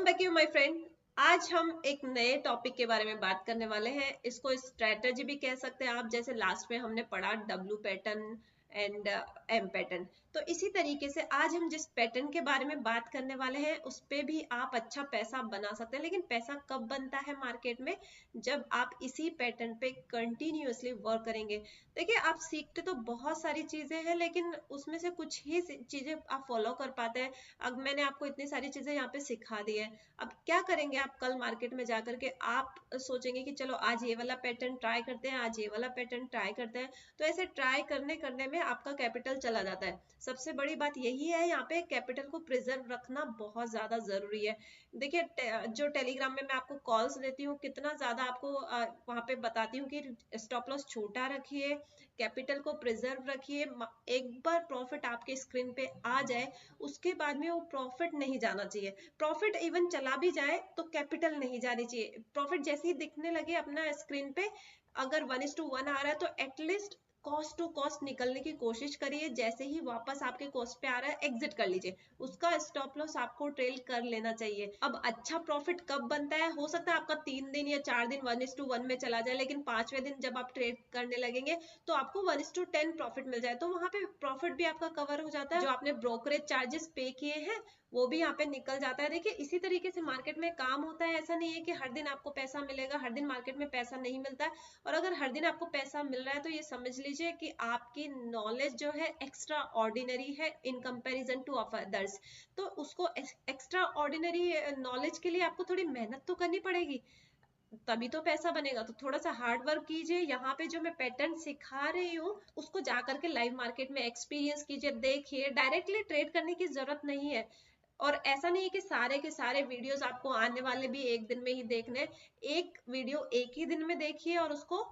Welcome back you my friend. आज हम एक नए टॉपिक के बारे में बात करने वाले हैं। इसको स्ट्रेटजी भी कह सकते हैं आप, जैसे लास्ट में हमने पढ़ा W pattern and M pattern. तो इसी तरीके से आज हम जिस पैटर्न के बारे में बात करने वाले हैं उस पे भी आप अच्छा पैसा बना सकते हैं। लेकिन पैसा कब बनता है मार्केट में? जब आप इसी पैटर्न पे कंटिन्यूअसली वर्क करेंगे। देखिए, आप सीखते तो बहुत सारी चीजें हैं, लेकिन उसमें से कुछ ही चीजें आप फॉलो कर पाते हैं। अब मैंने आपको इतनी सारी चीजें यहाँ पे सिखा दी है। अब क्या करेंगे आप? कल मार्केट में जाकर के आप सोचेंगे कि चलो आज ये वाला पैटर्न ट्राई करते हैं, आज ये वाला पैटर्न ट्राई करते हैं। तो ऐसे ट्राई करने करने में आपका कैपिटल चला जाता है। सबसे बड़ी बात यही है, यहाँ पे कैपिटल को प्रिजर्व रखना बहुत ज्यादा जरूरी है। देखिए, जो टेलीग्राम में मैं आपको कॉल्स देती हूँ, कितना ज्यादा आपको वहां पे बताती हूँ कि स्टॉप लॉस छोटा रखिए, कैपिटल को प्रिजर्व रखिए। एक बार प्रॉफिट आपके स्क्रीन पे आ जाए, उसके बाद में वो प्रॉफिट नहीं जाना चाहिए। प्रॉफिट इवन चला भी जाए तो कैपिटल नहीं जानी चाहिए। प्रॉफिट जैसे ही दिखने लगे अपना स्क्रीन पे, अगर 1:1 आ रहा है तो एटलीस्ट कॉस्ट टू कॉस्ट निकलने की कोशिश करिए। जैसे ही वापस आपके कॉस्ट पे आ रहा है, एग्जिट कर लीजिए। उसका स्टॉप लॉस आपको ट्रेल कर लेना चाहिए। अब अच्छा प्रॉफिट कब बनता है? हो सकता है आपका 3 दिन या 4 दिन 1:1 में चला जाए, लेकिन 5वें दिन जब आप ट्रेड करने लगेंगे तो आपको 1:10 प्रॉफिट मिल जाए, तो वहां पे प्रॉफिट भी आपका कवर हो जाता है। जो आपने ब्रोकरेज चार्जेस पे किए हैं वो भी यहाँ पे निकल जाता है। देखिए, इसी तरीके से मार्केट में काम होता है। ऐसा नहीं है कि हर दिन आपको पैसा मिलेगा, हर दिन मार्केट में पैसा नहीं मिलता है। और अगर हर दिन आपको पैसा मिल रहा है तो ये समझ लीजिए कि आपकी नॉलेज जो है एक्स्ट्रा ऑर्डिनरी है इन कंपैरिजन टू अदर्स। तो उसको एक्स्ट्रा ऑर्डिनरी नॉलेज के लिए आपको थोड़ी मेहनत तो करनी पड़ेगी, तभी तो पैसा बनेगा। तो थोड़ा सा हार्ड वर्क कीजिए। यहाँ पे जो मैं पैटर्न सिखा रही हूँ उसको जाकर के लाइव मार्केट में एक्सपीरियंस कीजिए, देखिए। डायरेक्टली ट्रेड करने की जरूरत नहीं है। और ऐसा नहीं है कि सारे के सारे वीडियोस आपको आने वाले भी एक दिन में ही देखने। एक वीडियो एक ही दिन में देखिए और उसको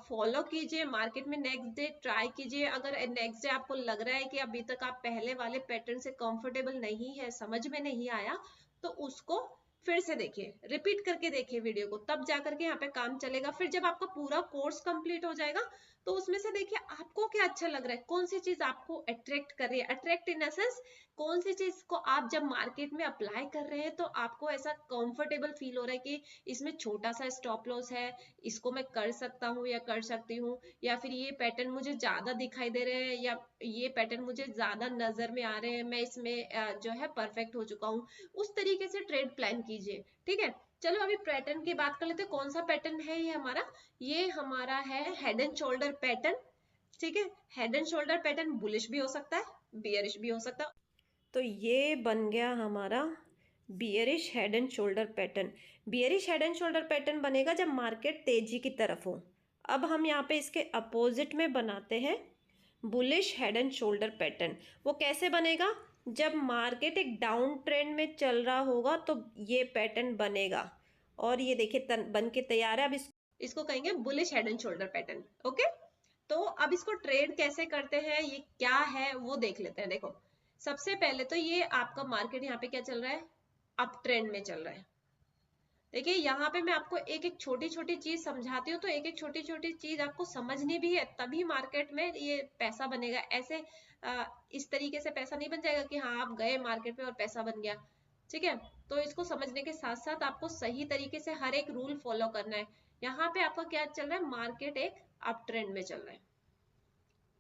फॉलो कीजिए। मार्केट में नेक्स्ट डे ट्राई कीजिए। अगर नेक्स्ट डे आपको लग रहा है कि अभी तक आप पहले वाले पैटर्न से कंफर्टेबल नहीं है, समझ में नहीं आया, तो उसको फिर से देखिए, रिपीट करके देखिए वीडियो को, तब जाकर के यहाँ पे काम चलेगा। फिर जब आपका पूरा कोर्स कंप्लीट हो जाएगा तो उसमें से देखिए आपको क्या अच्छा लग रहा है, कौन सी चीज आपको अट्रैक्ट कर रही है। अट्रैक्ट इन सेंस, कौन सी चीज को आप जब मार्केट में अप्लाई कर रहे हैं तो आपको ऐसा कंफर्टेबल फील हो रहा है कि इसमें छोटा सा स्टॉप लॉस है, इसको मैं कर सकता हूँ या कर सकती हूँ, या फिर ये पैटर्न मुझे ज्यादा दिखाई दे रहे हैं, या ये पैटर्न मुझे ज्यादा नजर में आ रहे हैं, मैं इसमें जो है परफेक्ट हो चुका हूँ। उस तरीके से ट्रेड प्लान कीजिए, ठीक है। चलो अभी पैटर्न की बात कर लेते हैं। कौन सा पैटर्न है ये हमारा? ये हमारा है हेड एंड शोल्डर पैटर्न, ठीक है। Head and shoulder pattern bullish भी हो सकता है, बियरिश भी हो सकता है। तो ये बन गया हमारा bearish head and shoulder pattern. Bearish head and shoulder pattern बनेगा जब मार्केट तेजी की तरफ हो। अब हम यहाँ पे इसके अपोजिट में बनाते हैं bullish head and shoulder pattern. वो कैसे बनेगा? जब मार्केट एक डाउन ट्रेंड में चल रहा होगा तो ये पैटर्न बनेगा। और ये देखिए बन के तैयार है। अब इसको कहेंगे bullish head and shoulder pattern, okay. तो अब इसको ट्रेड कैसे करते हैं, ये क्या है वो देख लेते हैं। देखो, सबसे पहले तो ये आपका मार्केट यहाँ पे क्या चल रहा है? अप ट्रेंड में चल रहा है। देखिए, यहाँ पे मैं आपको एक एक छोटी छोटी चीज समझाती हूँ, तो एक एक छोटी छोटी चीज आपको समझनी भी है, तभी मार्केट में ये पैसा बनेगा। ऐसे इस तरीके से पैसा नहीं बन जाएगा कि हाँ आप गए मार्केट में और पैसा बन गया, ठीक है। तो इसको समझने के साथ साथ आपको सही तरीके से हर एक रूल फॉलो करना है। यहाँ पे आपका क्या चल रहा है? मार्केट एक अप ट्रेंड में चल रहा है,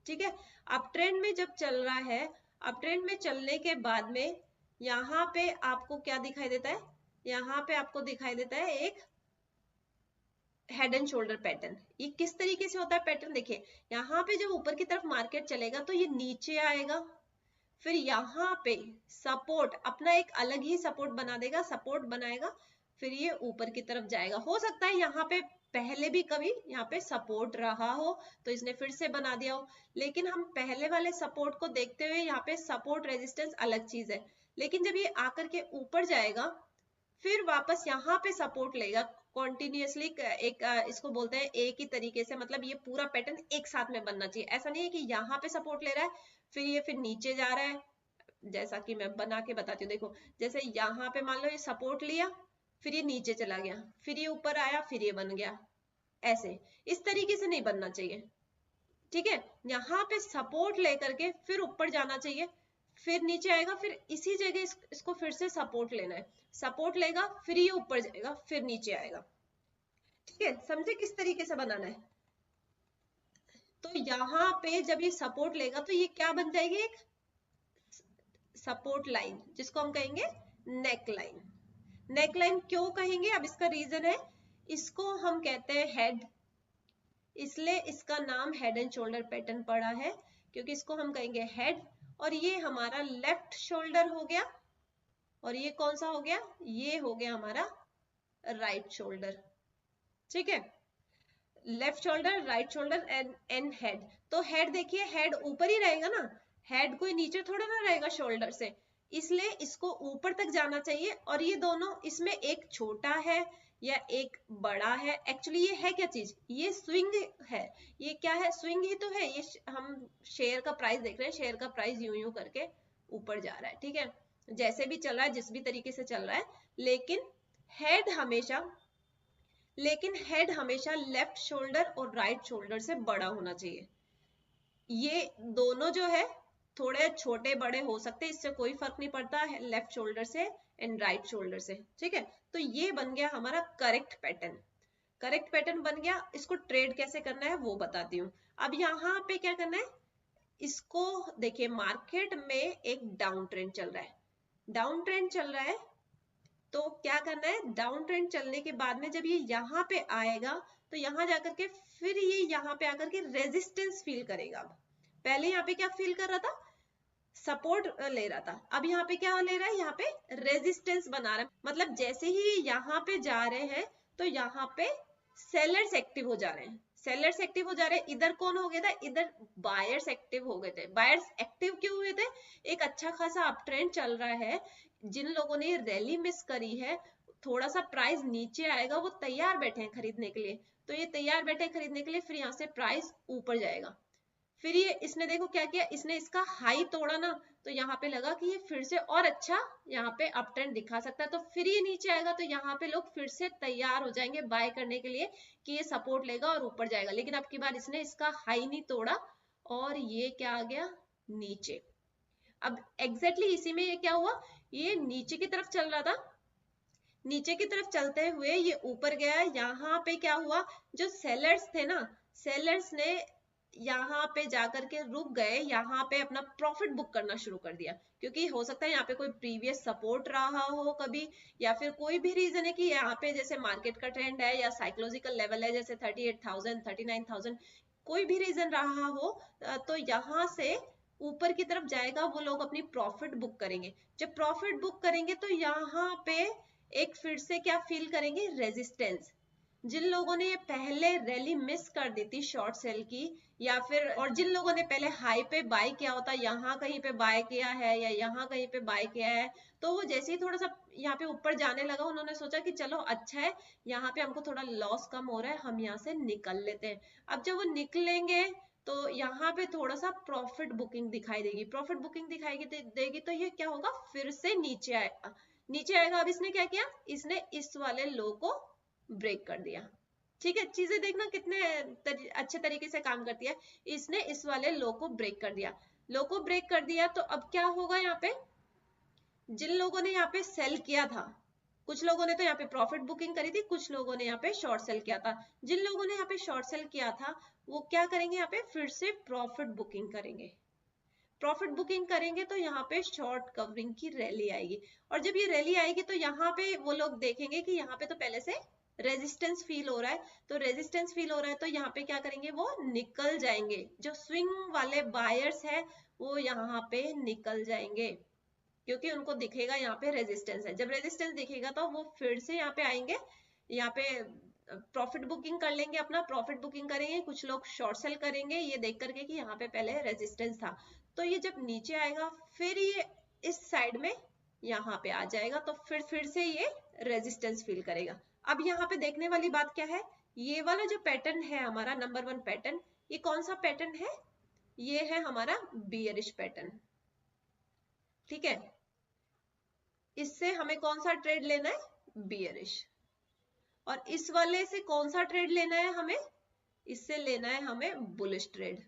ठीक है। अप ट्रेंड में जब चल रहा है, अप ट्रेंड में चलने के बाद में यहाँ पे आपको क्या दिखाई देता है? यहाँ पे आपको दिखाई देता है एक हेड एंड शोल्डर पैटर्न। ये किस तरीके से होता है पैटर्न? देखिए, यहाँ पे जब ऊपर की तरफ मार्केट चलेगा तो ये नीचे आएगा, फिर यहाँ पे सपोर्ट, अपना एक अलग ही सपोर्ट बना देगा, सपोर्ट बनाएगा, फिर ये ऊपर की तरफ जाएगा। हो सकता है यहाँ पे पहले भी कभी यहाँ पे सपोर्ट रहा हो तो इसने फिर से बना दिया हो, लेकिन हम पहले वाले सपोर्ट को देखते हुए, यहाँ पे सपोर्ट रेजिस्टेंस अलग चीज है। लेकिन जब ये आकर के ऊपर जाएगा फिर वापस यहाँ पे सपोर्ट लेगा कॉन्टिन्यूसली। एक इसको बोलते हैं एक ही तरीके से, मतलब ये पूरा पैटर्न एक साथ में बनना चाहिए। ऐसा नहीं है कि यहाँ पे सपोर्ट ले रहा है फिर ये फिर नीचे जा रहा है। जैसा कि मैं बना के बताती हूँ, देखो, जैसे यहाँ पे मान लो ये सपोर्ट लिया, फिर ये नीचे चला गया, फिर ये ऊपर आया, फिर ये बन गया। ऐसे इस तरीके से नहीं बनना चाहिए, ठीक है। यहाँ पे सपोर्ट लेकर के फिर ऊपर जाना चाहिए, फिर नीचे आएगा, फिर इसी जगह इसको फिर से सपोर्ट लेना है, सपोर्ट लेगा, फिर ये ऊपर जाएगा, फिर नीचे आएगा। ठीक है, समझे किस तरीके से बनाना है। तो यहाँ पे जब ये सपोर्ट लेगा तो ये क्या बन जाएगी, एक सपोर्ट लाइन, जिसको हम कहेंगे नेक लाइन। नेक लाइन क्यों कहेंगे, अब इसका रीजन है, इसको हम कहते हैं हेड, इसलिए इसका नाम हेड एंड शोल्डर पैटर्न पड़ा है, क्योंकि इसको हम कहेंगे हेड। और ये हमारा लेफ्ट शोल्डर हो गया, और ये कौन सा हो गया, ये हो गया हमारा राइट शोल्डर। ठीक है, left shoulder, right shoulder and head. तो हेड देखिए, हेड ऊपर ही रहेगा ना, हेड कोई नीचे थोड़ा ना रहेगा शोल्डर से, इसलिए इसको ऊपर तक जाना चाहिए। और ये दोनों, इसमें एक छोटा है या एक बड़ा है, एक्चुअली ये है क्या चीज, ये स्विंग है। ये क्या है, स्विंग ही तो है। ये हम शेयर का प्राइस देख रहे हैं, शेयर का प्राइस यूं यूं करके ऊपर जा रहा है। ठीक है, जैसे भी चल रहा है, जिस भी तरीके से चल रहा है, लेकिन हेड हमेशा लेफ्ट शोल्डर और राइट शोल्डर से बड़ा होना चाहिए। ये दोनों जो है थोड़े छोटे बड़े हो सकते हैं, इससे कोई फर्क नहीं पड़ता है, लेफ्ट शोल्डर से एंड राइट शोल्डर से। ठीक है, तो ये बन गया हमारा करेक्ट पैटर्न। करेक्ट पैटर्न बन गया, इसको ट्रेड कैसे करना है वो बताती हूँ। अब यहाँ पे क्या करना है, इसको देखिए, मार्केट में एक डाउन ट्रेंड चल रहा है, डाउन ट्रेंड चल रहा है, तो क्या करना है, डाउन ट्रेंड चलने के बाद में जब ये यहाँ पे आएगा, तो यहाँ जाकर के फिर ये यहाँ पे आकर के रेजिस्टेंस फील करेगा। अब पहले यहाँ पे क्या फील कर रहा था, सपोर्ट ले रहा था, अब यहाँ पे क्या ले रहा है, यहाँ पे रेजिस्टेंस बना रहा है। मतलब जैसे ही यहाँ पे जा रहे हैं, तो यहाँ पे सेलर्स एक्टिव हो जा रहे हैं, सेलर्स एक्टिव हो जा रहे हैं। इधर कौन हो गया था, इधर बायर्स एक्टिव हो गए थे। बायर्स एक्टिव क्यों हुए थे, एक अच्छा खासा अप ट्रेंड चल रहा है, जिन लोगों ने ये रैली मिस करी है, थोड़ा सा प्राइस नीचे आएगा, वो तैयार बैठे हैं खरीदने के लिए। तो ये तैयार बैठे हैं खरीदने के लिए, फिर यहाँ से प्राइस ऊपर जाएगा। फिर ये इसने देखो क्या किया, इसने इसका हाई तोड़ा ना, तो यहाँ पे लगा कि ये फिर से और अच्छा यहाँ पे अप ट्रेंड दिखा सकता है, तो फिर ये नीचे आएगा, तो यहाँ पे लोग फिर से तैयार हो जाएंगे बाय करने के लिए कि ये सपोर्ट लेगा और ऊपर जाएगा। लेकिन अब की बार इसने इसका हाई नहीं तोड़ा, और ये क्या आ गया, नीचे। अब एग्जैक्टली इसी में ये क्या हुआ, ये नीचे की तरफ चल रहा था, नीचे की तरफ चलते हुए ये ऊपर गया। यहाँ पे क्या हुआ, जो सेलर्स थे ना, सेलर्स ने यहाँ पे जाकर के रुक गए, यहाँ पे अपना प्रॉफिट बुक करना शुरू कर दिया, क्योंकि हो सकता है यहाँ पे कोई प्रीवियस सपोर्ट रहा हो कभी, या फिर कोई भी रीजन है कि यहाँ पे जैसे मार्केट का ट्रेंड है या साइकोलॉजिकल लेवल है, जैसे 38,000 39,000, कोई भी रीजन रहा हो, तो यहाँ से ऊपर की तरफ जाएगा, वो लोग अपनी प्रॉफिट बुक करेंगे। जब प्रॉफिट बुक करेंगे तो यहाँ पे एक फिर से क्या फील करेंगे, रेजिस्टेंस। जिन लोगों ने ये पहले रैली मिस कर दी थी शॉर्ट सेल की, या फिर और जिन लोगों ने पहले हाई पे बाय किया होता, यहाँ कहीं पे बाय किया है या यहाँ कहीं पे बाय किया है, तो वो जैसे ही थोड़ा सा यहाँ पे ऊपर जाने लगा, उन्होंने सोचा कि चलो अच्छा है, यहाँ पे हमको थोड़ा लॉस कम हो रहा है, हम यहाँ से निकल लेते हैं। अब जब वो निकलेंगे, तो यहाँ पे थोड़ा सा प्रॉफिट बुकिंग दिखाई देगी, प्रॉफिट बुकिंग दिखाई देगी, तो ये क्या होगा, फिर से नीचे आएगा, नीचे आएगा। अब इसने क्या किया, इसने इस वाले लो को ब्रेक कर दिया। ठीक है, चीजें देखना कितने अच्छे तरीके से काम करती है। इसने इस वाले लो को ब्रेक कर दिया, लो को ब्रेक कर दिया, तो अब क्या होगा, यहाँ पे जिन लोगों ने यहाँ पे सेल किया था, कुछ लोगों ने तो यहाँ पे प्रॉफिट बुकिंग करी थी, कुछ लोगों ने यहाँ पे शॉर्ट सेल किया था। जिन लोगों ने यहाँ पे शॉर्ट सेल किया था, वो क्या करेंगे, यहाँ पे फिर से प्रॉफिट बुकिंग करेंगे। प्रॉफिट बुकिंग करेंगे तो यहाँ पे शॉर्ट कवरिंग की रैली आएगी, और जब ये रैली आएगी तो यहाँ पे वो लोग देखेंगे कि यहाँ पे तो पहले से रेजिस्टेंस फील हो रहा है, तो रेजिस्टेंस फील हो रहा है, तो यहाँ पे क्या करेंगे, वो निकल जाएंगे। जो स्विंग वाले बायर्स है, वो यहाँ पे निकल जाएंगे, क्योंकि उनको दिखेगा यहाँ पे रेजिस्टेंस है। जब रेजिस्टेंस दिखेगा तो वो फिर से यहाँ पे आएंगे, यहाँ पे प्रॉफिट बुकिंग कर लेंगे, अपना प्रॉफिट बुकिंग करेंगे। कुछ लोग शॉर्ट सेल करेंगे ये देख करके कि यहाँ पे पहले रेजिस्टेंस था, तो ये जब नीचे आएगा, फिर ये इस साइड में यहाँ पे आ जाएगा, तो फिर से ये रेजिस्टेंस फील करेगा। अब यहाँ पे देखने वाली बात क्या है, ये वाला जो पैटर्न है हमारा नंबर 1 पैटर्न, ये कौन सा पैटर्न है, ये है हमारा बियरिश पैटर्न। ठीक है, इससे हमें कौन सा ट्रेड लेना है, बियरिश। और इस वाले से कौन सा ट्रेड लेना है हमें, इससे लेना है हमें बुलिश ट्रेड।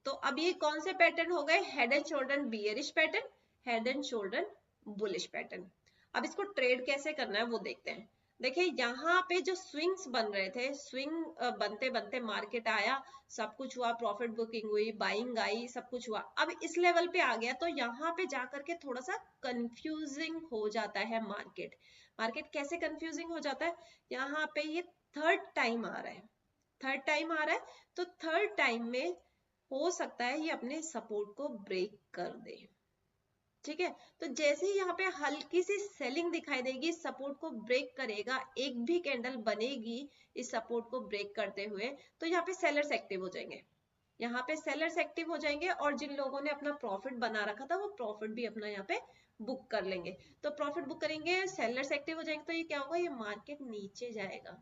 तो अब ये कौन से पैटर्न हो गए? Head and shoulder bearish pattern, head and shoulder bullish pattern. अब इसको ट्रेड कैसे करना है वो देखते हैं। देखिए यहाँ पे जो स्विंग्स बन रहे थे, स्विंग बनते बनते मार्केट आया, सब कुछ हुआ, प्रॉफिट बुकिंग हुई, बाइंग आई, सब कुछ हुआ। अब इस लेवल पे आ गया तो यहाँ पे जाकर के थोड़ा सा कंफ्यूजिंग हो जाता है मार्केट। मार्केट कैसे कंफ्यूजिंग हो जाता है? यहाँ पे ये थर्ड टाइम आ रहा है, थर्ड टाइम आ रहा है, तो थर्ड टाइम में हो सकता है ये अपने सपोर्ट को ब्रेक कर दे। ठीक है, तो जैसे ही यहाँ पे हल्की सी सेलिंग दिखाई देगी, सपोर्ट को ब्रेक करेगा, एक भी कैंडल बनेगी इस सपोर्ट को ब्रेक करते हुए, तो यहाँ पे सेलर्स एक्टिव हो जाएंगे, यहाँ पे सेलर्स एक्टिव हो जाएंगे, और जिन लोगों ने अपना प्रॉफिट बना रखा था वो प्रॉफिट भी अपना यहाँ पे बुक कर लेंगे। तो प्रॉफिट बुक करेंगे, सेलर्स एक्टिव हो जाएंगे, तो ये क्या होगा? ये मार्केट नीचे जाएगा।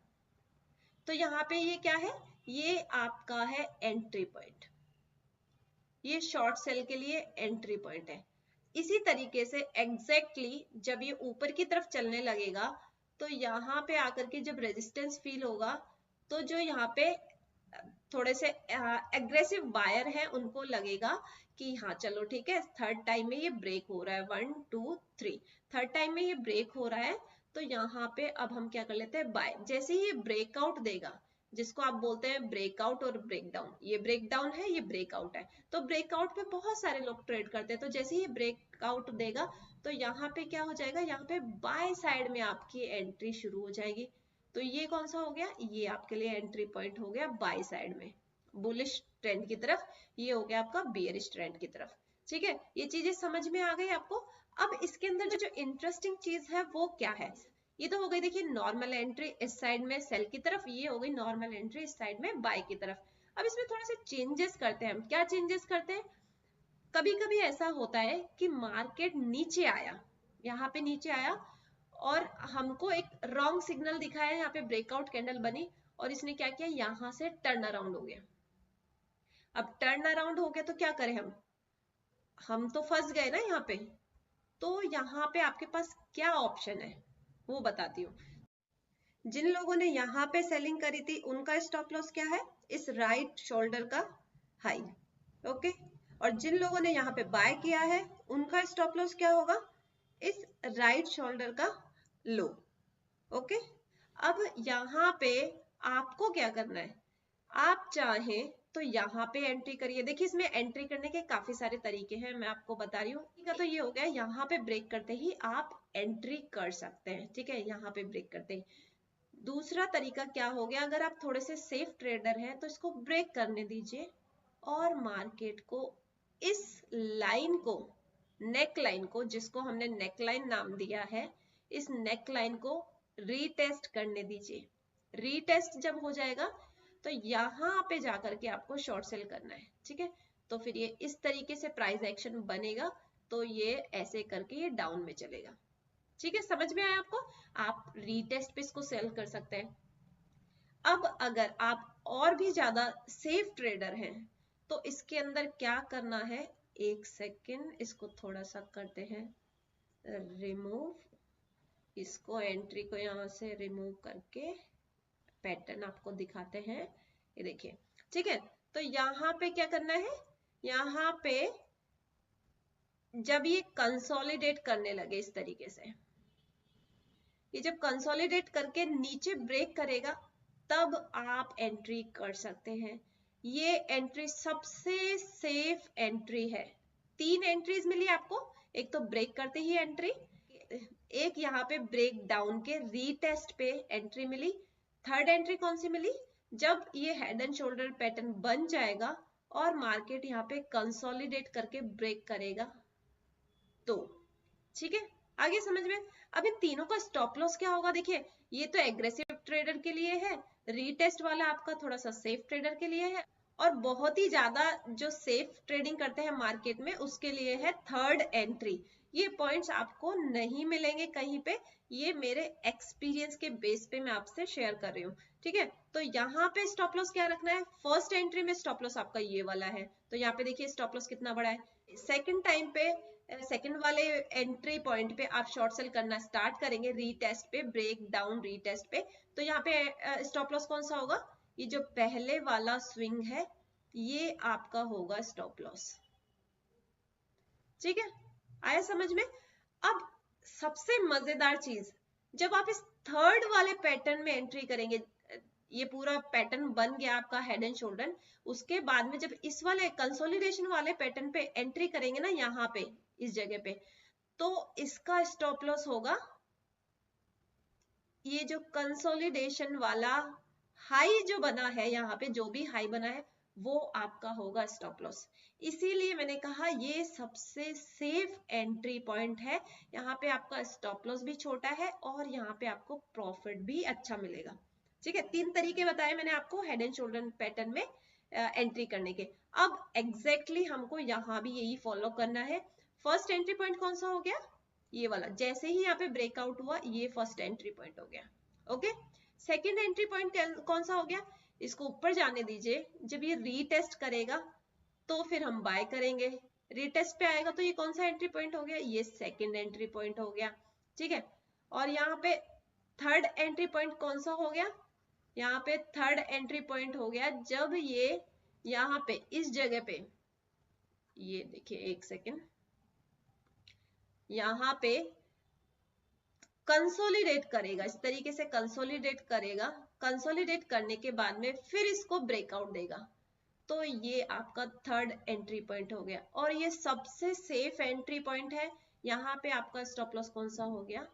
तो यहाँ पे ये क्या है? ये आपका है एंट्री पॉइंट, ये शॉर्ट सेल के लिए एंट्री पॉइंट है। इसी तरीके से एग्जैक्टली जब ये ऊपर की तरफ चलने लगेगा, तो यहाँ पे आकर के जब रेजिस्टेंस फील होगा, तो जो यहाँ पे थोड़े से एग्रेसिव बायर हैं उनको लगेगा कि हाँ चलो ठीक है, थर्ड टाइम में ये ब्रेक हो रहा है, 1 2 3, थर्ड टाइम में ये ब्रेक हो रहा है, तो यहाँ पे अब हम क्या कर लेते हैं? बाय। जैसे ही ये ब्रेकआउट देगा, जिसको आप बोलते हैं ब्रेकआउट और ब्रेकडाउन, ये ब्रेकडाउन है, ये ब्रेकआउट है, तो ब्रेकआउट पे बहुत सारे लोग ट्रेड करते हैं। तो जैसे ही ब्रेकआउट देगा, तो यहाँ पे क्या हो जाएगा? यहाँ पे बाय साइड में आपकी एंट्री शुरू हो जाएगी। तो ये कौन सा हो गया? ये आपके लिए एंट्री पॉइंट हो गया बाय साइड में, बुलिश ट्रेंड की तरफ। ये हो गया आपका बियरिश ट्रेंड की तरफ। ठीक है, ये चीजें समझ में आ गई आपको? अब इसके अंदर जो इंटरेस्टिंग चीज है वो क्या है? ये तो हो गई, देखिए नॉर्मल एंट्री इस साइड में सेल की तरफ, ये हो गई नॉर्मल एंट्री इस साइड में बाय की तरफ। अब इसमें थोड़ा सा चेंजेस करते हैं हम। क्या चेंजेस करते हैं? कभी कभी ऐसा होता है कि मार्केट नीचे आया, यहाँ पे नीचे आया, और हमको एक रॉन्ग सिग्नल दिखाया, यहाँ पे ब्रेकआउट कैंडल बनी, और इसने क्या किया? यहाँ से टर्न अराउंड हो गया। अब टर्न अराउंड हो गया तो क्या करें हम तो फंस गए ना यहाँ पे। तो यहाँ पे आपके पास क्या ऑप्शन है वो बताती हूँ। जिन लोगों ने यहाँ पे सेलिंग करी थी उनका स्टॉप लॉस क्या है? इस राइट शोल्डर का हाई। ओके, और जिन लोगों ने यहाँ पे बाय किया है उनका स्टॉप लॉस क्या होगा? इस राइट शोल्डर का लो। ओके, अब यहाँ पे आपको क्या करना है? आप चाहें तो यहाँ पे एंट्री करिए। देखिए इसमें एंट्री करने के काफी सारे तरीके हैं, मैं आपको बता रही हूँ। ठीक है, तो ये हो गया, यहाँ पे ब्रेक करते ही आप एंट्री कर सकते हैं। ठीक है, यहाँ पे ब्रेक करते ही। दूसरा तरीका क्या हो गया? अगर आप थोड़े से सेफ ट्रेडर हैं तो इसको ब्रेक करने दीजिए, और मार्केट को इस लाइन को, नेक लाइन को, जिसको हमने नेक लाइन नाम दिया है, इस नेक लाइन को रीटेस्ट करने दीजिए। रीटेस्ट जब हो जाएगा तो यहाँ पे जाकर के आपको शॉर्ट सेल करना है। ठीक है, तो फिर ये इस तरीके से प्राइस एक्शन बनेगा, तो ये ऐसे करके ये डाउन में चलेगा। ठीक है, समझ में आया आपको? आप रीटेस्ट पे इसको सेल कर सकते हैं। अब अगर आप और भी ज्यादा सेफ ट्रेडर हैं तो इसके अंदर क्या करना है? एक सेकेंड, इसको थोड़ा सा करते हैं रिमूव, इसको एंट्री को यहां से रिमूव करके पैटर्न आपको दिखाते हैं। ये देखिए, ठीक है, तो यहाँ पे क्या करना है? यहाँ पे जब ये कंसोलिडेट करने लगे इस तरीके से, ये जब कंसोलिडेट करके नीचे ब्रेक करेगा, तब आप एंट्री कर सकते हैं। ये एंट्री सबसे सेफ एंट्री है। 3 एंट्रीज मिली आपको, एक तो ब्रेक करते ही एंट्री, एक यहाँ पे ब्रेक डाउन के रीटेस्ट पे एंट्री मिली, थर्ड एंट्री कौन सी मिली? जब ये हेड एंड शोल्डर पैटर्न बन जाएगा और मार्केट यहाँ पे कंसोलिडेट करके ब्रेक करेगा तो। ठीक है, आगे समझ में? अब इन तीनों का स्टॉप लॉस क्या होगा? देखिए, ये तो एग्रेसिव ट्रेडर के लिए है, रीटेस्ट वाला आपका थोड़ा सा सेफ ट्रेडर के लिए है, और बहुत ही ज्यादा जो सेफ ट्रेडिंग करते हैं मार्केट में उसके लिए है थर्ड एंट्री। ये पॉइंट्स आपको नहीं मिलेंगे कहीं पे, ये मेरे एक्सपीरियंस के बेस पे मैं आपसे शेयर कर रही हूँ। ठीक है, तो यहाँ पे स्टॉप लॉस क्या रखना है? फर्स्ट एंट्री में स्टॉप लॉस आपका ये वाला है, तो यहाँ पे देखिए स्टॉप लॉस कितना बड़ा है। सेकंड टाइम पे, सेकंड वाले एंट्री पॉइंट पे आप शॉर्ट सेल करना स्टार्ट करेंगे, रीटेस्ट पे, ब्रेक डाउन रीटेस्ट पे, तो यहाँ पे स्टॉप लॉस कौन सा होगा? ये जो पहले वाला स्विंग है ये आपका होगा स्टॉप लॉस। ठीक है, आया समझ में? अब सबसे मजेदार चीज, जब आप इस थर्ड वाले पैटर्न में एंट्री करेंगे, ये पूरा पैटर्न बन गया आपका हेड एंड शोल्डर, उसके बाद में जब इस वाले कंसोलिडेशन वाले पैटर्न पे एंट्री करेंगे ना, यहाँ पे इस जगह पे, तो इसका स्टॉप लॉस होगा ये जो कंसोलिडेशन वाला हाई जो बना है, यहाँ पे जो भी हाई बना है वो आपका होगा स्टॉप लॉस। इसीलिए मैंने कहा ये सबसे सेफ एंट्री पॉइंट है। यहाँ पे आपका स्टॉप लॉस भी छोटा है और यहाँ पे आपको प्रॉफिट भी अच्छा मिलेगा। ठीक है, 3 तरीके बताए मैंने आपको हेड एंड शोल्डर पैटर्न में एंट्री करने के। अब एग्जैक्टली हमको यहाँ भी यही फॉलो करना है। फर्स्ट एंट्री पॉइंट कौन सा हो गया? ये वाला। जैसे ही यहाँ पे ब्रेकआउट हुआ, ये फर्स्ट एंट्री पॉइंट हो गया। ओके, सेकंड एंट्री पॉइंट कौन सा हो गया? इसको ऊपर जाने दीजिए, जब ये रीटेस्ट करेगा तो फिर हम बाय करेंगे। रीटेस्ट पे आएगा तो ये कौन सा एंट्री पॉइंट हो गया? ये सेकंड एंट्री पॉइंट हो गया। ठीक है, और यहाँ पे थर्ड एंट्री पॉइंट कौन सा हो गया? यहाँ पे थर्ड एंट्री पॉइंट हो गया जब ये यहाँ पे इस जगह पे, ये देखिए एक सेकेंड, यहाँ पे कंसोलिडेट करेगा, इस तरीके से कंसोलिडेट करेगा। कंसोलिडेट करने के बाद में फिर इसको ब्रेकआउट देगा, तो ये आपका थर्ड एंट्री पॉइंट हो गया और ये सबसे सेफ एंट्री पॉइंट है। यहाँ पे आपका स्टॉप लॉस कौन सा हो गया?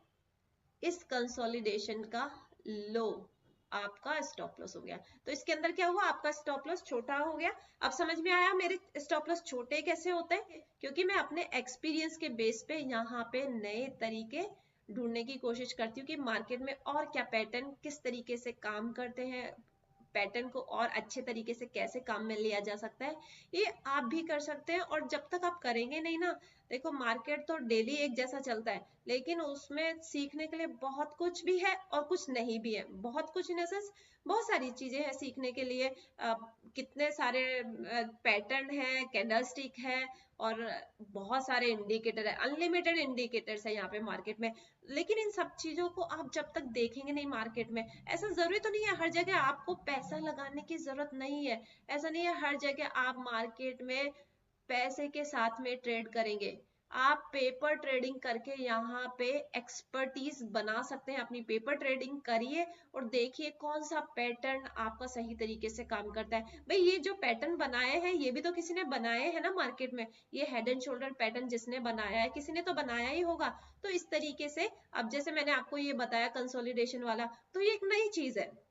इस कंसोलिडेशन का लो आपका स्टॉप लॉस हो गया। तो इसके अंदर क्या हुआ? आपका स्टॉप लॉस छोटा हो गया। अब समझ में आया मेरे स्टॉप लॉस छोटे कैसे होते हैं? क्योंकि मैं अपने एक्सपीरियंस के बेस पे यहाँ पे नए तरीके ढूंढने की कोशिश करती हूँ कि मार्केट में और क्या पैटर्न किस तरीके से काम करते हैं, पैटर्न को और अच्छे तरीके से कैसे काम में लिया जा सकता है। ये आप भी कर सकते हैं, और जब तक आप करेंगे नहीं ना, देखो मार्केट तो डेली एक जैसा चलता है, लेकिन उसमें सीखने के लिए बहुत कुछ भी है और कुछ नहीं भी है। बहुत कुछ इन सेंस बहुत सारी चीजें हैं सीखने के लिए। कितने सारे पैटर्न है, कैंडलस्टिक है, और बहुत सारे इंडिकेटर है, अनलिमिटेड इंडिकेटर्स है यहाँ पे मार्केट में। लेकिन इन सब चीजों को आप जब तक देखेंगे नहीं मार्केट में, ऐसा जरूरी तो नहीं है हर जगह आपको पैसा लगाने की जरूरत नहीं है। ऐसा नहीं है हर जगह आप मार्केट में पैसे के साथ में ट्रेड करेंगे। आप पेपर ट्रेडिंग करके यहाँ पे एक्सपर्टीज बना सकते हैं। अपनी पेपर ट्रेडिंग करिए और देखिए कौन सा पैटर्न आपका सही तरीके से काम करता है। भाई ये जो पैटर्न बनाए हैं ये भी तो किसी ने बनाए हैं ना मार्केट में। ये हेड एंड शोल्डर पैटर्न जिसने बनाया है, किसी ने तो बनाया ही होगा। तो इस तरीके से अब जैसे मैंने आपको ये बताया कंसोलिडेशन वाला, तो ये एक नई चीज है।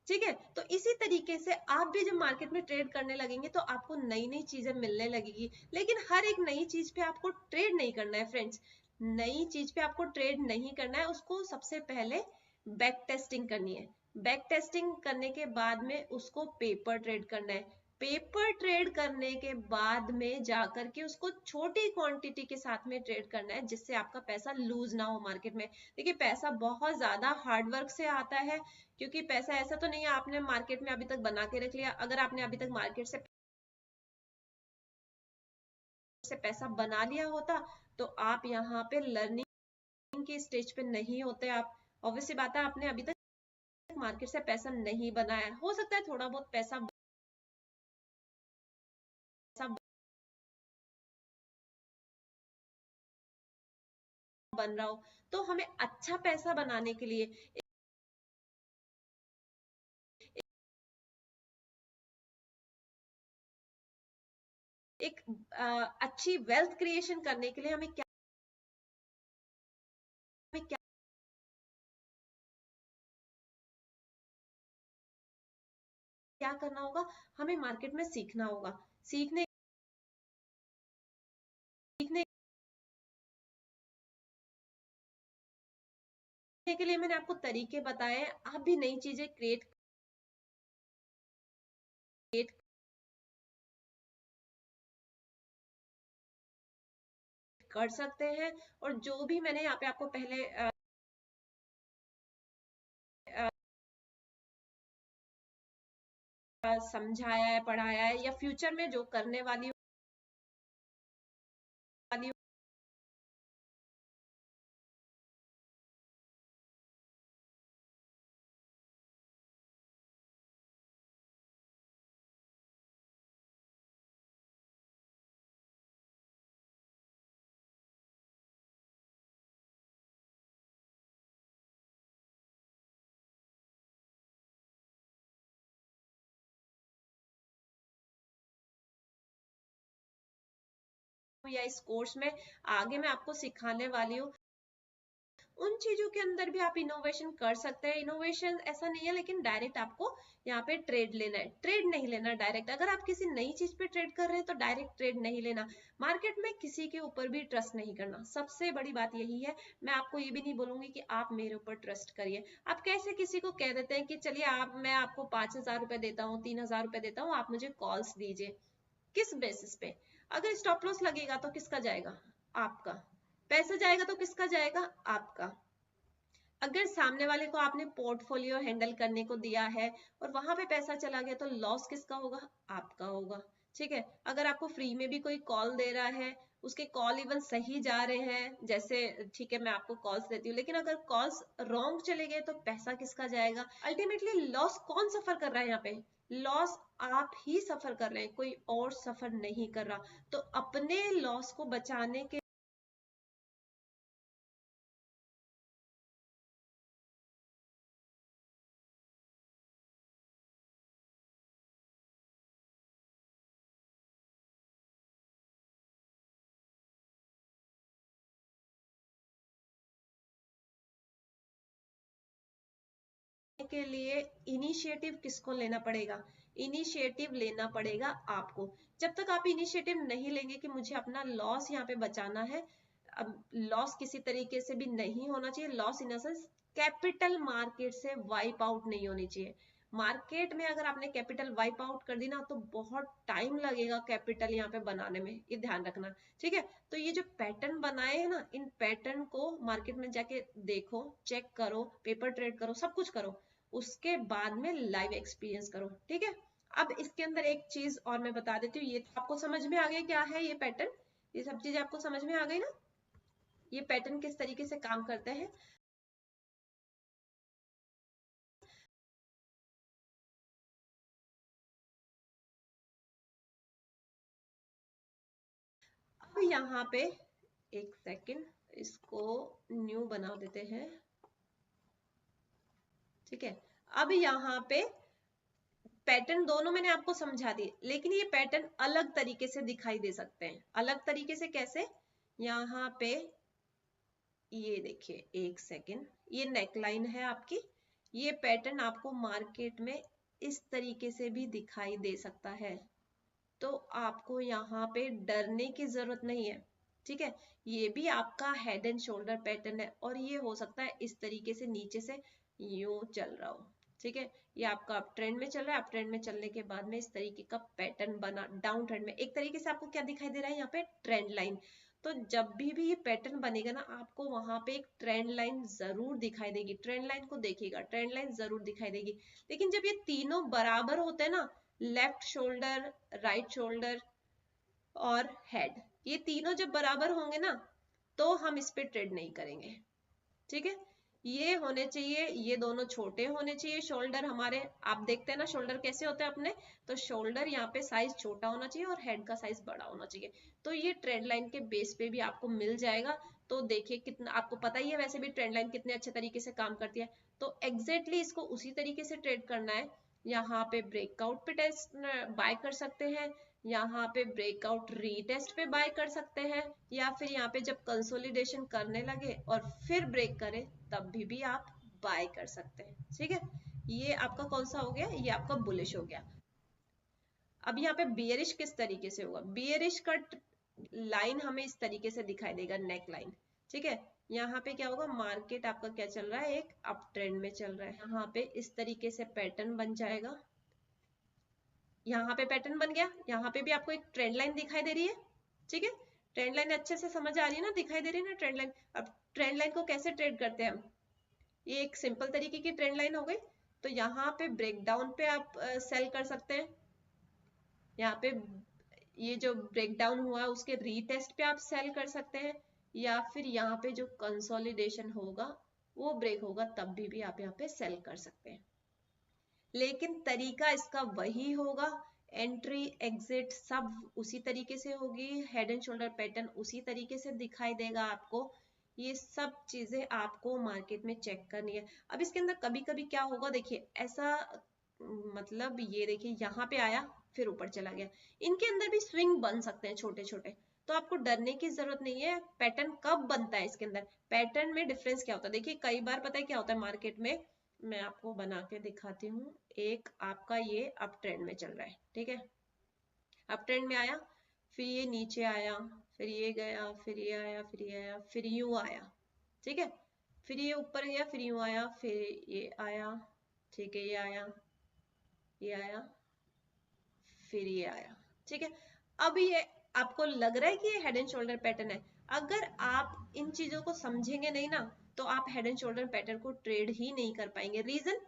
ठीक है, तो इसी तरीके से आप भी जब मार्केट में ट्रेड करने लगेंगे तो आपको नई नई चीजें मिलने लगेगी। लेकिन हर एक नई चीज पे आपको ट्रेड नहीं करना है फ्रेंड्स। नई चीज पे आपको ट्रेड नहीं करना है, उसको सबसे पहले बैक टेस्टिंग करनी है। बैक टेस्टिंग करने के बाद में उसको पेपर ट्रेड करना है। पेपर ट्रेड करने के बाद में जाकर के उसको छोटी क्वांटिटी के साथ में ट्रेड करना है, जिससे आपका पैसा लूज ना हो मार्केट में। देखिए पैसा बहुत ज्यादा हार्डवर्क से आता है, क्योंकि पैसा ऐसा तो नहीं है आपने मार्केट में अभी तक बना के रख लिया। अगर आपने अभी तक मार्केट से पैसा बना लिया होता तो आप यहाँ पे लर्निंग के स्टेज पे नहीं होते। आप ऑब्वियसली बात है आपने अभी तक मार्केट से पैसा नहीं बनाया, हो सकता है थोड़ा बहुत पैसा बन रहा हो। तो हमें अच्छा पैसा बनाने के लिए, एक अच्छी वेल्थ क्रिएशन करने के लिए हमें क्या क्या करना होगा? हमें मार्केट में सीखना होगा। सीखने सीखने के लिए मैंने आपको तरीके बताए हैं। आप भी नई चीजें क्रिएट कर सकते हैं। और जो भी मैंने यहाँ पे आपको पहले समझाया है, पढ़ाया है, या फ्यूचर में जो करने वाली या इस कोर्स में आगे मैं आपको सिखाने वाली हूँ, उन चीजों के अंदर भी आप इनोवेशन कर सकते हैं। इनोवेशन ऐसा नहीं है लेकिन डायरेक्ट आपको यहाँ पे ट्रेड लेना है, ट्रेड नहीं लेना डायरेक्ट। अगर आप किसी नई चीज पे ट्रेड कर रहे हैं तो डायरेक्ट ट्रेड नहीं लेना। मार्केट में किसी के ऊपर भी ट्रस्ट नहीं करना, सबसे बड़ी बात यही है। मैं आपको ये भी नहीं बोलूंगी कि आप मेरे ऊपर ट्रस्ट करिए। आप कैसे किसी को कह देते हैं कि चलिए मैं आपको 5,000 रुपए देता हूँ, 3,000 रुपए देता हूँ, आप मुझे कॉल्स दीजिए। किस बेसिस पे? अगर स्टॉप लॉस लगेगा तो किसका जाएगा? आपका। पैसा जाएगा तो किसका जाएगा? आपका। अगर सामने वाले को आपने पोर्टफोलियो हैंडल करने को दिया है और वहां पे पैसा चला गया तो लॉस किसका होगा? आपका होगा। ठीक है। अगर आपको फ्री में भी कोई कॉल दे रहा है, उसके कॉल इवन सही जा रहे हैं, जैसे ठीक है मैं आपको कॉल्स देती हूँ, लेकिन अगर कॉल्स रॉन्ग चले गए तो पैसा किसका जाएगा? अल्टीमेटली लॉस कौन सफर कर रहा है यहाँ पे? लॉस आप ही सफर कर रहे हैं, कोई और सफर नहीं कर रहा। तो अपने लॉस को बचाने के लिए इनिशिएटिव किसको लेना पड़ेगा? इनिशिएटिव लेना पड़ेगा आपको। जब तक आप इनिशिएटिव नहीं लेंगे कि मुझे अपना लॉस यहाँ पे बचाना है, अब लॉस किसी तरीके से भी नहीं होना चाहिए। Loss in sense capital market से वाइप आउट नहीं होनी चाहिए। मार्केट में अगर आपने कैपिटल वाइप आउट कर दी ना तो बहुत टाइम लगेगा कैपिटल यहाँ पे बनाने में, ये ध्यान रखना। ठीक है। तो ये जो पैटर्न बनाए हैं ना, इन पैटर्न को मार्केट में जाके देखो, चेक करो, पेपर ट्रेड करो, सब कुछ करो, उसके बाद में लाइव एक्सपीरियंस करो। ठीक है। अब इसके अंदर एक चीज और मैं बता देती हूँ, ये तो आपको समझ में आ गया क्या है ये पैटर्न? ये सब चीजें आपको समझ में आ गई ना, ये पैटर्न किस तरीके से काम करते हैं? अब यहाँ पे एक सेकेंड, इसको न्यू बना देते हैं। ठीक है। अब यहाँ पे पैटर्न दोनों मैंने आपको समझा दिए, लेकिन ये पैटर्न अलग तरीके से दिखाई दे सकते हैं। अलग तरीके से कैसे? यहाँ पे ये देखिए, एक सेकेंड, ये नेकलाइन है आपकी। ये पैटर्न आपको मार्केट में इस तरीके से भी दिखाई दे सकता है, तो आपको यहाँ पे डरने की जरूरत नहीं है। ठीक है। ये भी आपका हेड एंड शोल्डर पैटर्न है और ये हो सकता है इस तरीके से नीचे से यूं चल रहा हो। ठीक है। ये आपका अप ट्रेंड में चल रहा है, अप ट्रेंड में चलने के बाद में इस तरीके का पैटर्न बना डाउन ट्रेंड में। एक तरीके से आपको क्या दिखाई दे रहा है यहाँ पे? Trend line. तो जब भी ये पैटर्न बनेगा ना, आपको वहां पे एक ट्रेंड लाइन जरूर दिखाई देगी। ट्रेंड लाइन को देखिएगा, ट्रेंड लाइन जरूर दिखाई देगी। लेकिन जब ये तीनों बराबर होते हैं ना, लेफ्ट शोल्डर, राइट शोल्डर और हेड, ये तीनों जब बराबर होंगे ना तो हम इस पे ट्रेड नहीं करेंगे। ठीक है। ये होने चाहिए, ये दोनों छोटे होने चाहिए शोल्डर हमारे। आप देखते हैं ना शोल्डर कैसे होते हैं अपने, तो शोल्डर यहाँ पे साइज छोटा होना चाहिए और हेड का साइज बड़ा होना चाहिए। तो ये ट्रेंड लाइन के बेस पे भी आपको मिल जाएगा। तो देखिए कितना, आपको पता ही है वैसे भी ट्रेंड लाइन कितने अच्छे तरीके से काम करती है। तो एग्जैक्टली इसको उसी तरीके से ट्रेड करना है। यहाँ पे ब्रेकआउट पे टेस्ट बाय कर सकते हैं, यहाँ पे ब्रेकआउट रीटेस्ट पे बाय कर सकते हैं, या फिर यहाँ पे जब कंसोलिडेशन करने लगे और फिर ब्रेक करे तब भी आप बाय कर सकते हैं। ठीक है। ये आपका कौन सा हो गया? ये आपका बुलिश हो गया। अब यहाँ पे बियरिश किस तरीके से होगा? बियरिश का लाइन हमें इस तरीके से दिखाई देगा, नेक लाइन। ठीक है। यहाँ पे क्या होगा? मार्केट आपका क्या चल रहा है? एक अप ट्रेंड में चल रहा है। यहाँ पे इस तरीके से पैटर्न बन जाएगा। यहाँ पे पैटर्न बन गया, यहाँ पे भी आपको एक ट्रेंड लाइन दिखाई दे रही है। ठीक है। ट्रेंड लाइन अच्छे से समझ आ रही है ना? दिखाई दे रही है ना ट्रेंड लाइन? अब ट्रेंड लाइन को कैसे ट्रेड करते हैं हम? ये एक सिंपल तरीके की ट्रेंड लाइन हो गई। तो यहाँ पे ब्रेकडाउन पे आप सेल कर सकते हैं। यहाँ पे ये जो ब्रेकडाउन हुआ है उसके रीटेस्ट पे आप सेल कर सकते हैं, या फिर यहाँ पे जो कंसोलिडेशन होगा वो ब्रेक होगा तब भी आप यहाँ पे सेल कर सकते हैं। लेकिन तरीका इसका वही होगा, एंट्री एग्जिट सब उसी तरीके से होगी, हेड एंड शोल्डर पैटर्न उसी तरीके से दिखाई देगा आपको। ये सब चीजें आपको मार्केट में चेक करनी है। अब इसके अंदर कभी कभी क्या होगा, देखिए ऐसा, मतलब ये देखिए यहाँ पे आया फिर ऊपर चला गया, इनके अंदर भी स्विंग बन सकते हैं छोटे छोटे। तो आपको डरने की जरूरत नहीं है। पैटर्न कब बनता है इसके अंदर, पैटर्न में डिफरेंस क्या होता है, देखिए कई बार पता है क्या होता है मार्केट में, मैं आपको बना के दिखाती हूँ। एक आपका ये अप ट्रेंड में चल रहा है, ठीक है, अप ट्रेंड में आया, फिर ये नीचे आया, फिर ये गया, फिर ये आया, फिर ये आया, फिर यूं आया, ठीक है, फिर ये ऊपर गया, फिर यूं आया, फिर ये आया, ठीक है, ये आया, ये आया, फिर ये आया, ठीक है। अब ये आपको लग रहा है कि ये हेड एंड शोल्डर पैटर्न है, अगर आप इन चीजों को समझेंगे नहीं ना, तो आप हेड एंड शोल्डर पैटर्न को ट्रेड ही नहीं कर पाएंगे। रीजन,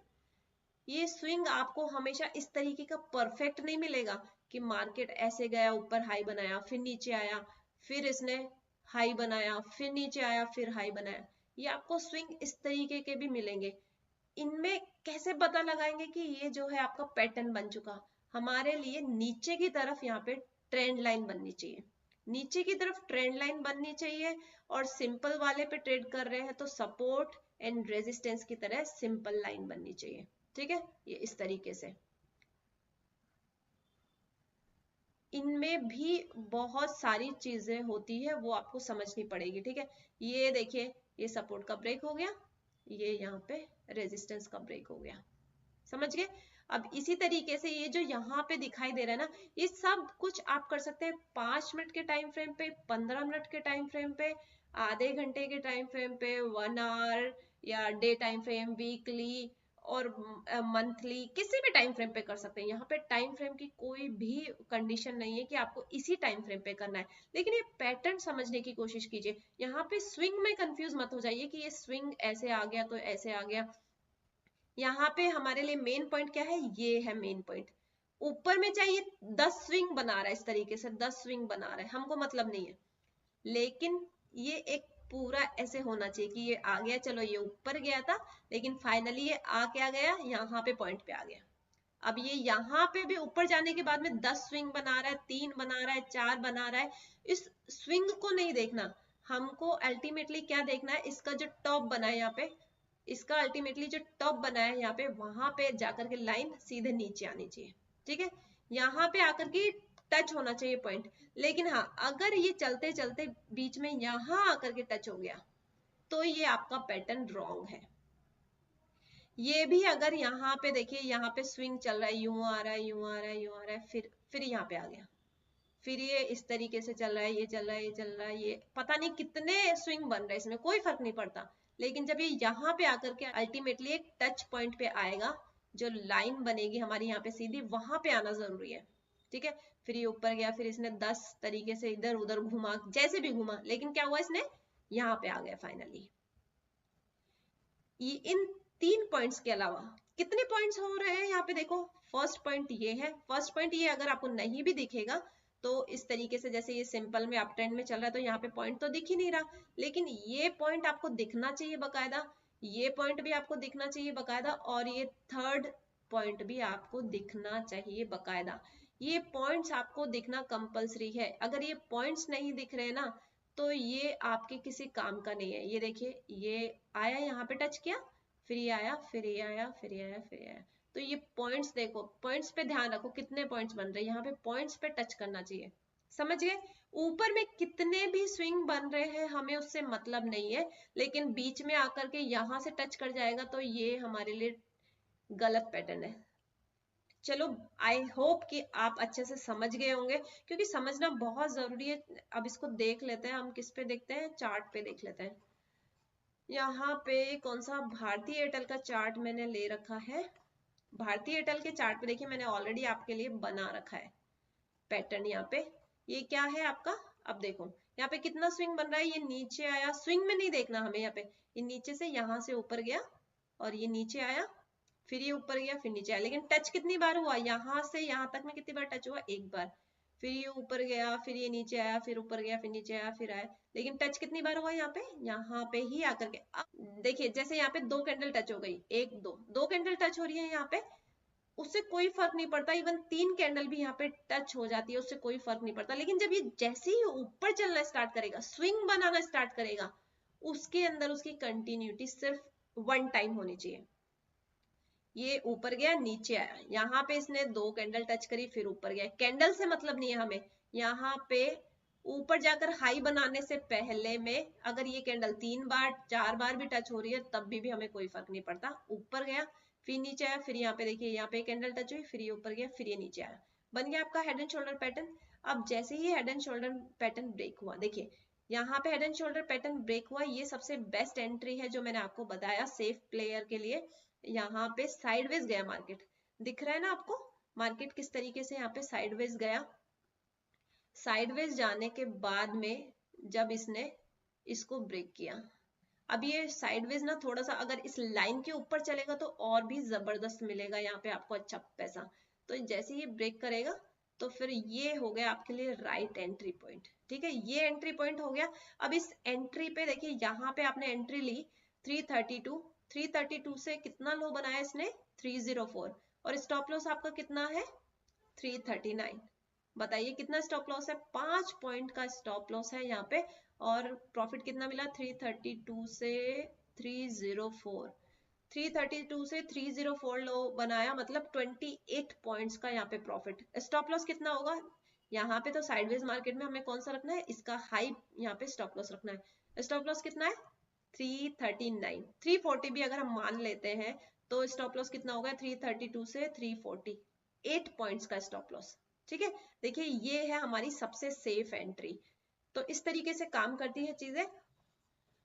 ये स्विंग आपको हमेशा इस तरीके का परफेक्ट नहीं मिलेगा कि मार्केट ऐसे गया, ऊपर हाई बनाया, फिर नीचे आया, फिर इसने हाई बनाया, फिर नीचे आया, फिर हाई बनाया। ये आपको स्विंग इस तरीके के भी मिलेंगे। इनमें कैसे पता लगाएंगे कि ये जो है आपका पैटर्न बन चुका, हमारे लिए नीचे की तरफ यहाँ पे ट्रेंड लाइन बननी चाहिए, नीचे की तरफ ट्रेंड लाइन बननी चाहिए। और सिंपल वाले पे ट्रेड कर रहे हैं तो सपोर्ट एंड रेजिस्टेंस की तरह सिंपल लाइन बननी चाहिए, ठीक है, ये इस तरीके से। इनमें भी बहुत सारी चीजें होती है, वो आपको समझनी पड़ेगी, ठीक है। ये देखिए, ये सपोर्ट का ब्रेक हो गया, ये यहाँ पे रेजिस्टेंस का ब्रेक हो गया, समझ गए। अब इसी तरीके से ये जो यहाँ पे दिखाई दे रहा है ना, ये सब कुछ आप कर सकते हैं 5 मिनट के टाइम फ्रेम पे, 15 मिनट के टाइम फ्रेम पे, आधे घंटे के टाइम फ्रेम पे, 1 आवर या डे टाइम फ्रेम, वीकली और मंथली, किसी भी टाइम फ्रेम पे कर सकते हैं। यहाँ पे टाइम फ्रेम की कोई भी कंडीशन नहीं है कि आपको इसी टाइम फ्रेम पे करना है, लेकिन ये पैटर्न समझने की कोशिश कीजिए। यहाँ पे स्विंग में कंफ्यूज मत हो जाइए कि ये स्विंग ऐसे आ गया तो ऐसे आ गया। यहाँ पे हमारे लिए मेन पॉइंट क्या है, ये है मेन पॉइंट। ऊपर में चाहिए 10 स्विंग बना रहा है, इस तरीके से 10 स्विंग बना रहा है, हमको मतलब नहीं है, लेकिन ये एक पूरा ऐसे होना चाहिए कि ये आ गया, चलो ये ऊपर गया था, लेकिन फाइनली ये आ क्या गया, यहाँ पे पॉइंट पे आ गया। अब ये यहाँ पे भी ऊपर जाने के बाद में 10 स्विंग बना रहा है, 3 बना रहा है, 4 बना रहा है, इस स्विंग को नहीं देखना, हमको अल्टीमेटली क्या देखना है, इसका जो टॉप बना है यहाँ पे, इसका अल्टीमेटली जो टॉप बना है यहाँ पे, वहां पे जाकर के लाइन सीधे नीचे आनी चाहिए, ठीक है, यहाँ पे आकर के टच होना चाहिए पॉइंट। लेकिन हाँ, अगर ये चलते चलते बीच में यहाँ आकर के टच हो गया, तो ये आपका पैटर्न रॉन्ग है। ये भी अगर यहाँ पे देखिए, यहाँ पे स्विंग चल रहा है, यूं आ रहा है, यूं आ रहा है, यूं आ रहा है, फिर यहाँ पे आ गया, फिर ये इस तरीके से चल रहा है, ये चल रहा है, ये चल रहा है, ये पता नहीं कितने स्विंग बन रहे हैं, इसमें कोई फर्क नहीं पड़ता। लेकिन जब ये यहाँ पे आकर के अल्टीमेटली एक टच पॉइंट पे आएगा, जो लाइन बनेगी हमारी यहाँ पे सीधी, वहां पे आना जरूरी है, ठीक है। फिर ये ऊपर गया, फिर इसने 10 तरीके से इधर उधर घुमा, जैसे भी घुमा, लेकिन क्या हुआ, इसने यहाँ पे आ गया फाइनली। ये इन 3 पॉइंट्स के अलावा कितने पॉइंट्स हो रहे हैं यहाँ पे देखो। फर्स्ट पॉइंट ये है, फर्स्ट पॉइंट ये अगर आपको नहीं भी दिखेगा तो इस तरीके से, जैसे ये सिंपल में अप ट्रेंड में चल रहा है तो यहाँ पे पॉइंट तो दिख ही नहीं रहा, लेकिन ये पॉइंट आपको दिखना चाहिए बकायदा, ये पॉइंट भी आपको दिखना चाहिए बकायदा, और ये थर्ड पॉइंट भी आपको दिखना चाहिए बकायदा। ये पॉइंट्स आपको दिखना कंपलसरी है, अगर ये पॉइंट्स नहीं दिख रहे ना, तो ये आपके किसी काम का नहीं है। ये देखिए, ये आया, यहाँ पे टच किया, फिर ये आया, फिर ये आया, फिर ये आया, फिर ये आया, तो ये पॉइंट्स देखो, पॉइंट्स पे ध्यान रखो, कितने पॉइंट्स बन रहे हैं, यहाँ पे पॉइंट्स पे टच करना चाहिए, समझ गए। ऊपर में कितने भी स्विंग बन रहे हैं हमें उससे मतलब नहीं है, लेकिन बीच में आकर के यहाँ से टच कर जाएगा तो ये हमारे लिए गलत पैटर्न है। चलो, आई होप कि आप अच्छे से समझ गए होंगे, क्योंकि समझना बहुत जरूरी है। अब इसको देख लेते हैं, हम किस पे देखते हैं, चार्ट पे देख लेते हैं। यहाँ पे कौन सा, भारतीय एयरटेल का चार्ट मैंने ले रखा है। भारतीय एयरटेल के चार्ट पे देखिए, मैंने ऑलरेडी आपके लिए बना रखा है पैटर्न। यहाँ पे ये क्या है आपका, अब देखो यहाँ पे कितना स्विंग बन रहा है, ये नीचे आया, स्विंग में नहीं देखना हमें, यहाँ पे ये नीचे से यहाँ से ऊपर गया, और ये नीचे आया, फिर ये ऊपर गया, फिर नीचे आया, लेकिन टच कितनी बार हुआ, यहाँ से यहाँ तक में कितनी बार टच हुआ, एक बार, फिर ये ऊपर गया, फिर ये नीचे आया, फिर ऊपर गया, फिर नीचे आया, फिर आया, लेकिन टच कितनी बार हुआ, यहाँ पे ही आकर के। अब देखिए, जैसे यहाँ पे 2 कैंडल टच हो गई, 1 2 2 कैंडल टच हो रही है यहाँ पे, उससे कोई फर्क नहीं पड़ता, इवन 3 कैंडल भी यहाँ पे टच हो जाती है, उससे कोई फर्क नहीं पड़ता। लेकिन जब ये जैसे ही ऊपर चलना स्टार्ट करेगा, स्विंग बनाना स्टार्ट करेगा, उसके अंदर उसकी कंटिन्यूटी सिर्फ 1 टाइम होनी चाहिए। ये ऊपर गया, नीचे आया, यहाँ पे इसने 2 कैंडल टच करी, फिर ऊपर गया, कैंडल से मतलब नहीं है हमें, यहाँ पे ऊपर जाकर हाई बनाने से पहले में अगर ये कैंडल 3 बार 4 बार भी टच हो रही है तब भी हमें कोई फर्क नहीं पड़ता। ऊपर गया फिर नीचे आया, फिर यहाँ पे देखिए यहाँ पे कैंडल टच हुई, फिर ये ऊपर गया, फिर ये नीचे आया, बन गया आपका हेड एंड शोल्डर पैटर्न। अब जैसे ही head and shoulder pattern break हुआ, देखिए यहाँ पे head and shoulder pattern break हुआ, ये सबसे बेस्ट एंट्री है जो मैंने आपको बताया सेफ प्लेयर के लिए। यहाँ पे साइडवेज गया मार्केट, दिख रहा है ना आपको मार्केट किस तरीके से यहाँ पे साइडवेज गया। साइडवेज जाने के बाद में जब इसने इसको ब्रेक किया, अब ये साइडवेज ना थोड़ा सा अगर इस लाइन के ऊपर चलेगा तो और भी जबरदस्त मिलेगा यहाँ पे आपको अच्छा पैसा। तो जैसे ये ब्रेक करेगा तो फिर ये हो गया आपके लिए राइट एंट्री पॉइंट। ठीक है, ये एंट्री पॉइंट हो गया। अब इस एंट्री पे देखिए यहाँ पे आपने एंट्री ली 332, 332 से कितना लो बनाया इसने 304, और स्टॉप लॉस आपका कितना है 339। बताइए कितना स्टॉप लॉस है, 5 पॉइंट का स्टॉप लॉस है यहाँ पे, और प्रॉफिट कितना मिला 332 से 304, 332 से 304 लो बनाया, मतलब 28 पॉइंट्स का यहाँ पे प्रॉफिट। स्टॉप लॉस कितना होगा यहाँ पे, तो साइडवेज मार्केट में हमें कौन सा रखना है, इसका हाई यहाँ पे स्टॉप लॉस रखना है। स्टॉप लॉस कितना है 339, 340 भी अगर हम मान लेते हैं तो स्टॉप लॉस कितना होगा 332 से 340, 8 पॉइंट्स का स्टॉप लॉस। ठीक है, देखिए ये है हमारी सबसे सेफ एंट्री। तो इस तरीके से काम करती है चीजें।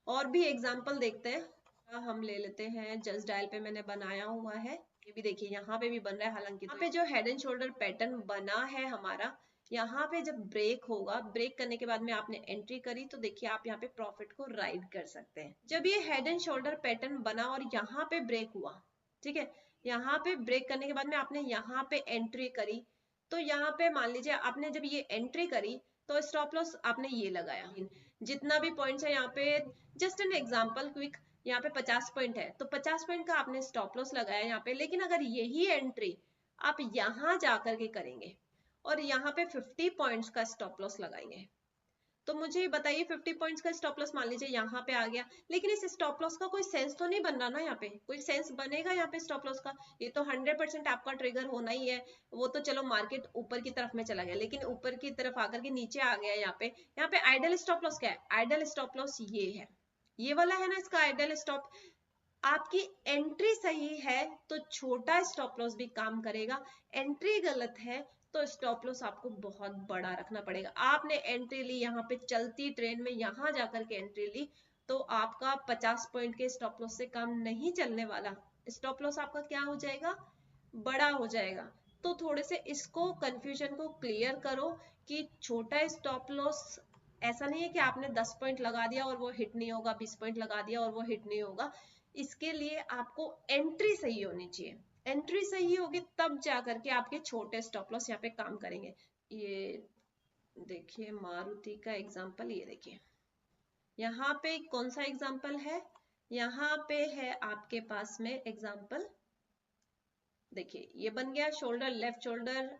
और भी एग्जांपल देखते हैं, हम ले लेते हैं जस्ट डायल पे मैंने बनाया हुआ है, ये भी देखिए यहाँ पे भी बन रहा है। हालांकि यहाँ पे जो हेड एंड शोल्डर पैटर्न बना है हमारा, यहाँ पे जब ब्रेक होगा, ब्रेक करने के बाद में आपने एंट्री करी तो देखिए आप यहाँ पे प्रॉफिट को राइड कर सकते हैं। जब ये हेड एंड शोल्डर पैटर्न बना और यहाँ पे ब्रेक हुआ, ठीक है, यहाँ पे ब्रेक करने के बाद में आपने यहाँ पे एंट्री करी, तो यहाँ पे मान लीजिए आपने जब ये एंट्री करी तो स्टॉप लॉस आपने ये लगाया, जितना भी पॉइंट्स है यहाँ पे, जस्ट एन एग्जांपल क्विक, यहाँ पे 50 पॉइंट है तो 50 पॉइंट का आपने स्टॉप लॉस लगाया यहाँ पे। लेकिन अगर यही एंट्री आप यहाँ जाकर के करेंगे और यहाँ पे 50 पॉइंट्स का स्टॉप लॉस लगाएंगे, तो मुझे बताइए 50 पॉइंट्स का स्टॉप लॉस मान लीजिए यहाँ पे आ गया, लेकिन इस स्टॉप लॉस का कोई सेंस तो नहीं बन रहा ना, यहाँ पे कोई सेंस बनेगा यहाँ पे स्टॉप लॉस का, ये तो 100% आपका ट्रिगर होना ही है। वो तो चलो मार्केट ऊपर की तरफ में चला गया, लेकिन ऊपर की तरफ आकर के नीचे आ गया यहाँ पे आइडल स्टॉप लॉस क्या है, आइडल स्टॉप लॉस ये है, ये वाला है ना इसका आइडल स्टॉप। आपकी एंट्री सही है तो छोटा स्टॉप लॉस भी काम करेगा, एंट्री गलत है तो स्टॉप लॉस आपको बहुत बड़ा रखना पड़ेगा। आपने एंट्री ली यहाँ पे चलती ट्रेन में, यहाँ जाकर के एंट्री ली तो आपका 50 पॉइंट के स्टॉप लॉस से काम नहीं चलने वाला, स्टॉप लॉस आपका क्या हो जाएगा, बड़ा हो जाएगा। तो थोड़े से इसको कंफ्यूजन को क्लियर करो कि छोटा स्टॉप लॉस ऐसा नहीं है कि आपने 10 पॉइंट लगा दिया और वो हिट नहीं होगा, 20 पॉइंट लगा दिया और वो हिट नहीं होगा। इसके लिए आपको एंट्री सही होनी चाहिए, एंट्री सही होगी तब जाकर के आपके छोटे स्टॉप लॉस यहाँ पे काम करेंगे। ये देखिए मारुति का एग्जांपल, ये देखिए यहाँ पे कौन सा एग्जांपल है, यहाँ पे है आपके पास में एग्जांपल, देखिए ये बन गया shoulder, left shoulder,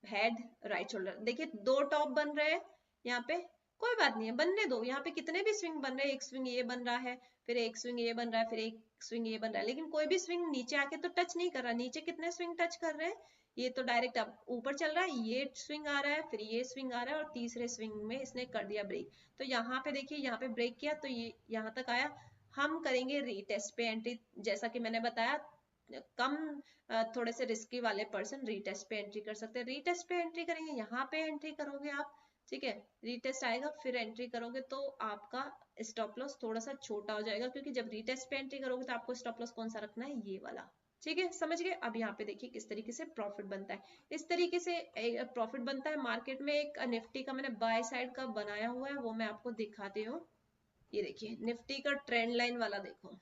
head, right shoulder. देखिए दो टॉप बन रहे हैं यहाँ पे, कोई बात नहीं है बनने दो, यहाँ पे कितने भी स्विंग बन रहे हैं, एक स्विंग ये बन रहा है, फिर एक स्विंग ये बन रहा है, फिर एक स्विंग ये बन रहा है, लेकिन कोई भी स्विंग नीचे आके तो टच नहीं कर रहा। नीचे कितने स्विंग टच कर रहे हैं, ये तो डायरेक्ट अब ऊपर चल रहा है, ये स्विंग आ रहा है, फिर ये स्विंग आ रहा है, और तीसरे स्विंग में इसने कर दिया ब्रेक। तो यहाँ पे देखिए यहाँ पे ब्रेक किया तो ये यहाँ तक आया। हम करेंगे रीटेस्ट पे एंट्री, जैसा कि मैंने बताया कम थोड़े से रिस्की वाले पर्सन रीटेस्ट पे एंट्री कर सकते हैं। रीटेस्ट पे एंट्री करेंगे, यहाँ पे एंट्री करोगे आप, ठीक है, रीटेस्ट आएगा फिर एंट्री करोगे तो आपका स्टॉप लॉस थोड़ा सा छोटा हो जाएगा, क्योंकि जब रीटेस्ट पे एंट्री करोगे तो आपको स्टॉप लॉस कौन सा रखना है, ये वाला। ठीक है, समझ गए। अब यहाँ पे देखिए किस तरीके से प्रॉफिट बनता है, इस तरीके से प्रॉफिट बनता है मार्केट में। एक निफ्टी का मैंने बाय साइड का बनाया हुआ है, वो मैं आपको दिखाती हूँ। ये देखिए निफ्टी का ट्रेंड लाइन वाला, देखो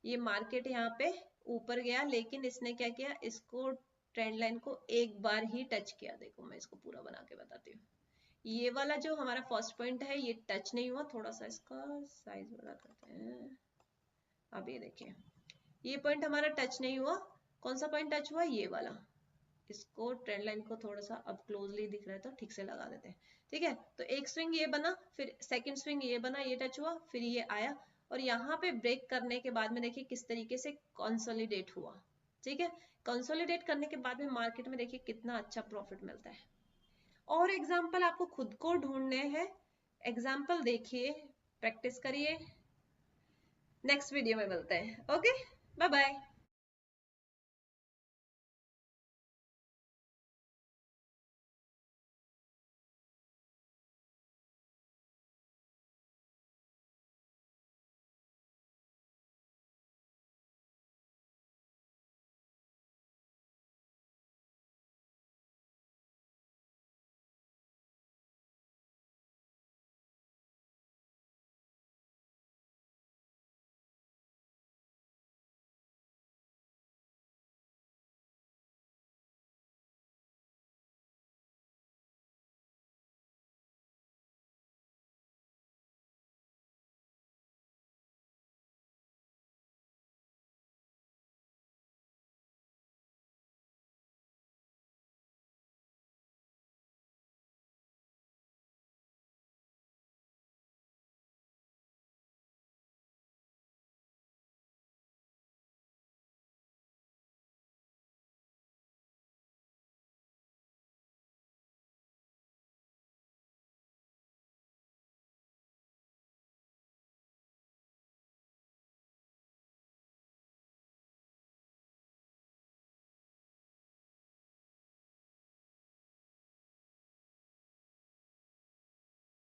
ये मार्केट यहाँ पे ऊपर गया, लेकिन इसने क्या किया, इसको ट्रेंड लाइन को एक बार ही टच किया। देखो मैं इसको पूरा बना के बताती हूँ। ये वाला जो हमारा फर्स्ट पॉइंट है ये टच नहीं हुआ, थोड़ा सा इसका साइज बड़ा करते हैं। अब ये देखिए ये पॉइंट हमारा टच नहीं हुआ, कौन सा पॉइंट टच हुआ, ये वाला। इसको ट्रेंड लाइन को थोड़ा सा अब क्लोजली दिख रहा है तो ठीक से लगा देते हैं। ठीक है, तो एक स्विंग ये बना, फिर सेकंड स्विंग ये बना, ये टच हुआ, फिर ये आया, और यहाँ पे ब्रेक करने के बाद में देखिए किस तरीके से कंसोलिडेट हुआ। ठीक है, कंसोलिडेट करने के बाद में मार्केट में देखिए कितना अच्छा प्रॉफिट मिलता है। और एग्जाम्पल आपको खुद को ढूंढने हैं, एग्जाम्पल देखिए, प्रैक्टिस करिए। नेक्स्ट वीडियो में मिलते हैं। Okay, bye bye.